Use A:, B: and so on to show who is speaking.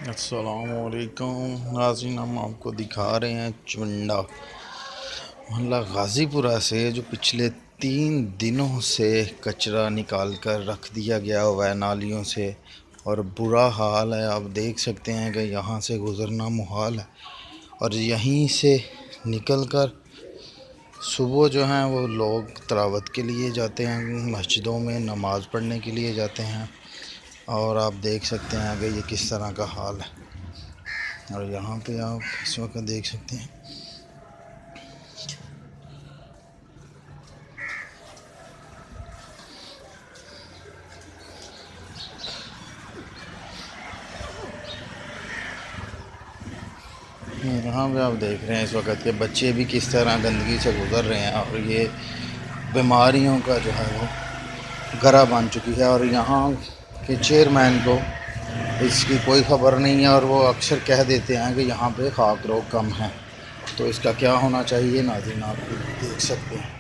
A: अस्सलामुअलैकुम नाज़रीन, हम आपको दिखा रहे हैं चुंडा मोहल्ला गाज़ीपुरा से जो पिछले 3 दिनों से कचरा निकाल कर रख दिया गया हुआ है नालियों से, और बुरा हाल है। आप देख सकते हैं कि यहाँ से गुज़रना मुहाल है, और यहीं से निकल कर सुबह जो हैं वो लोग तिलावत के लिए जाते हैं, मस्जिदों में नमाज़ पढ़ने के लिए जाते हैं। और आप देख सकते हैं कि ये किस तरह का हाल है। और यहाँ पे आप इस वक्त देख सकते हैं यहाँ पे आप देख रहे हैं इस वक्त के बच्चे भी किस तरह गंदगी से गुज़र रहे हैं, और ये बीमारियों का जो है वो गरा बन चुकी है। और यहाँ के चेयरमैन को इसकी कोई ख़बर नहीं है, और वो अक्सर कह देते हैं कि यहाँ पे खाक रोग कम है। तो इसका क्या होना चाहिए नाज़रीन, आप देख सकते हैं।